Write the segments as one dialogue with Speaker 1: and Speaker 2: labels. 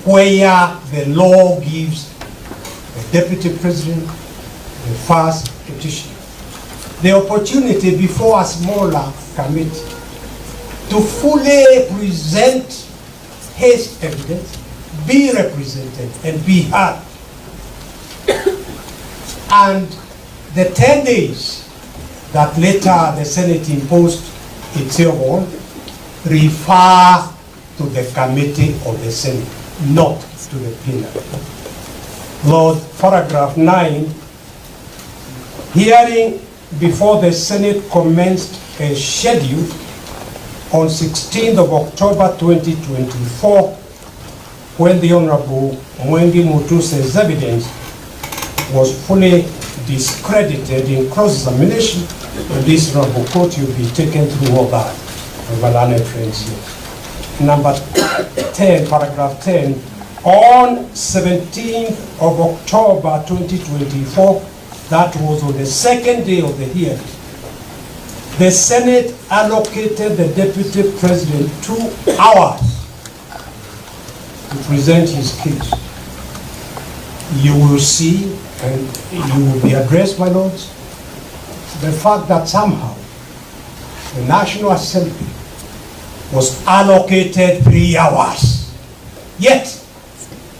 Speaker 1: where the law gives the deputy president the first petition, the opportunity before a smaller committee to fully present his evidence, be represented and be heard. And the 10 days that later the Senate imposed itself on refer to the committee of the Senate, not to the plenary. Lord, paragraph 9, hearing before the Senate commenced as scheduled on 16th of October 2024, when the Honorable Mwengi Mutuse's evidence was fully discredited in cross-examination. In this honorable court, you'll be taken through all that. Valane friends here. Number 10, paragraph 10, on 17th of October 2024, that was on the second day of the hearing, the Senate allocated the Deputy President 2 hours to present his case. You will see, and you will be addressed, my lords, the fact that somehow the National Assembly was allocated 3 hours. Yet,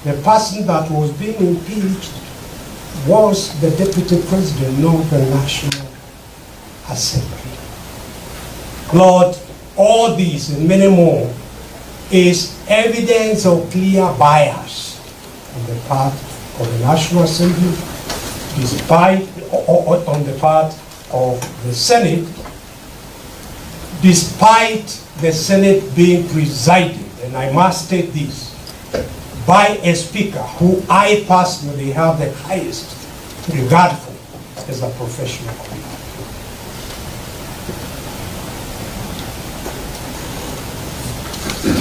Speaker 1: the person that was being impeached was the Deputy President, not the National Assembly. Lord, all these and many more is evidence of clear bias on the part of the National Assembly, despite, on the part of the Senate, despite the Senate being presided, and I must state this, by a speaker who I personally have the highest regard for as a professional.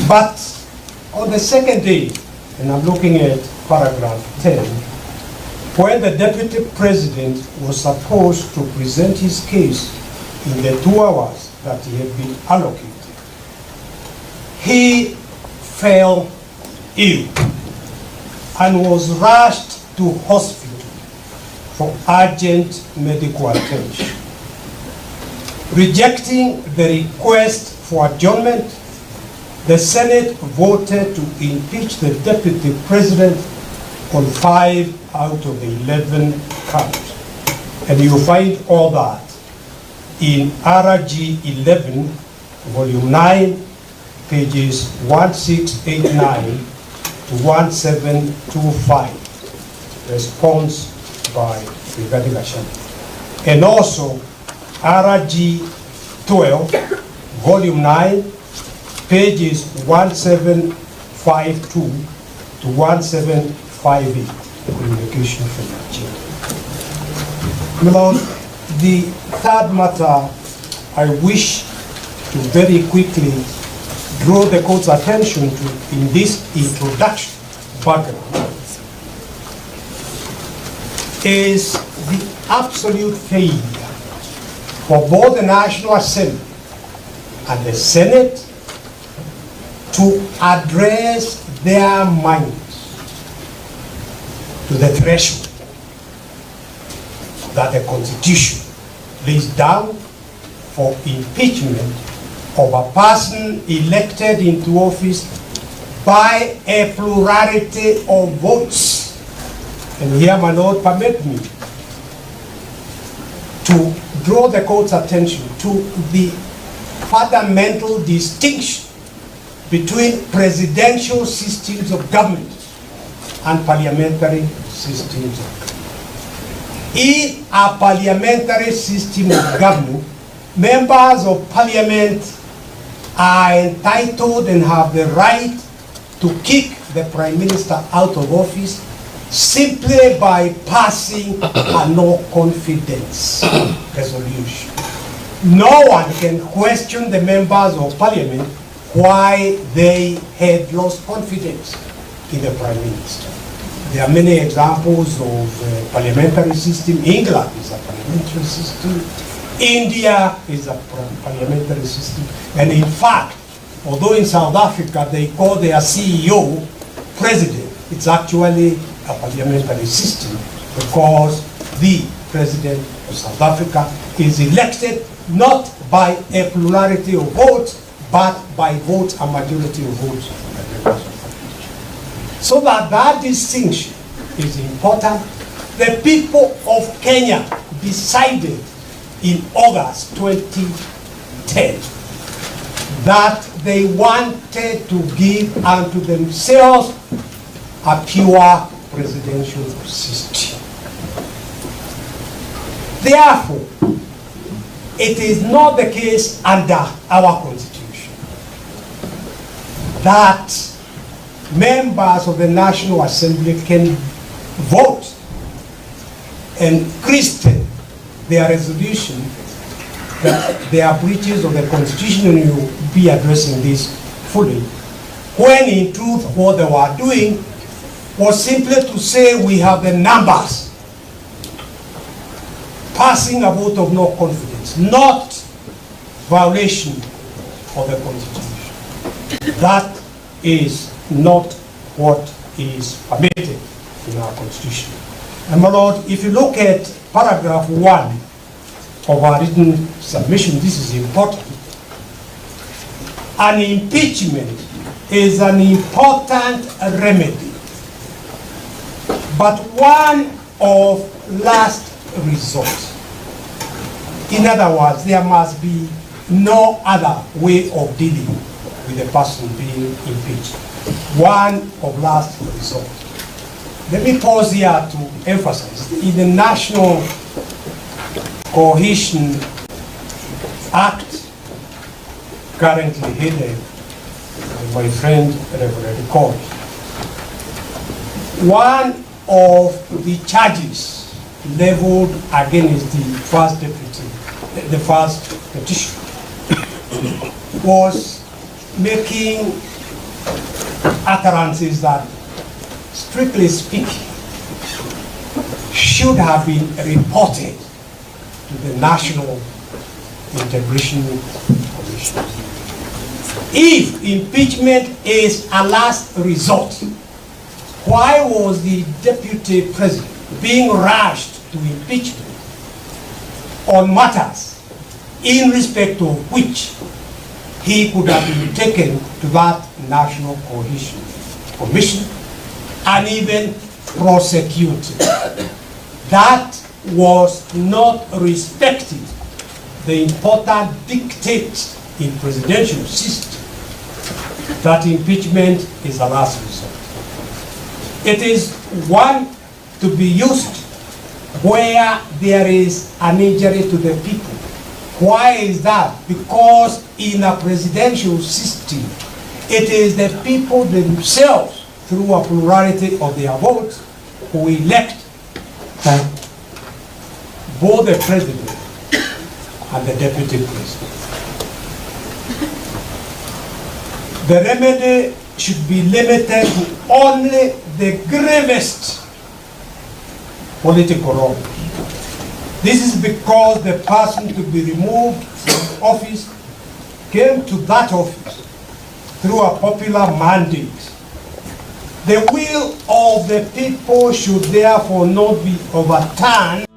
Speaker 1: But on the second day, and I'm looking at paragraph 10, when the Deputy President was supposed to present his case in the 2 hours that he had been allocated, he fell ill and was rushed to hospital for urgent medical attention. Rejecting the request for adjournment, the Senate voted to impeach the Deputy President on 5 out of the 11 counts. And you find all that in RG 11, volume 9, pages 1689 to 1725, response by Brigadier Gachagua. And also RG 12, volume 9, pages 1752 to 1758, communication from Nigeria. My Lord, the third matter I wish to very quickly draw the court's attention to in this introduction background is the absolute failure for both the National Assembly and the Senate to address their minds to the threshold that the Constitution lays down for impeachment of a person elected into office by a plurality of votes. And here, my Lord, permit me to draw the court's attention to the fundamental distinction between presidential systems of government and parliamentary systems of government. In a parliamentary system of government, members of parliament are entitled and have the right to kick the Prime Minister out of office simply by passing a no confidence resolution. No one can question the members of parliament why they had lost confidence in the Prime Minister. There are many examples of parliamentary system. England is a parliamentary system. India is a parliamentary system. And in fact, although in South Africa they call their CEO president. It's actually a parliamentary system because the president of South Africa is elected not by a plurality of votes, but by votes, a majority of votes. So that distinction is important. The people of Kenya decided in August 2010 that they wanted to give unto themselves a pure presidential system. Therefore, it is not the case under our constitution that members of the National Assembly can vote and christen their resolution that there are breaches of the constitution, and you will be addressing this fully, when in truth what they were doing was simply to say we have the numbers, passing a vote of no confidence, not violation of the constitution. That is not what is permitted in our constitution. And my Lord, if you look at paragraph 1 of our written submission, this is important. An impeachment is an important remedy, but one of last resort. In other words, there must be no other way of dealing with the person being impeached. One of last resort. Let me pause here to emphasize, in the National Cohesion Act, currently headed by my friend Reverend Court, one of the charges leveled against the first deputy, the first petition, was making utterances that, strictly speaking, should have been reported to the National Integration Commission. If impeachment is a last resort, why was the deputy president being rushed to impeachment on matters in respect of which he could have been taken to that National Cohesion Commission and even prosecuted? That was not respected the important dictate in presidential system that impeachment is a last resort. It is one to be used where there is an injury to the people. Why is that? Because in a presidential system, it is the people themselves, through a plurality of their votes, who elect both the president and the deputy president. The remedy should be limited to only the gravest political wrong. This is because the person to be removed from office came to that office through a popular mandate. The will of the people should therefore not be overturned.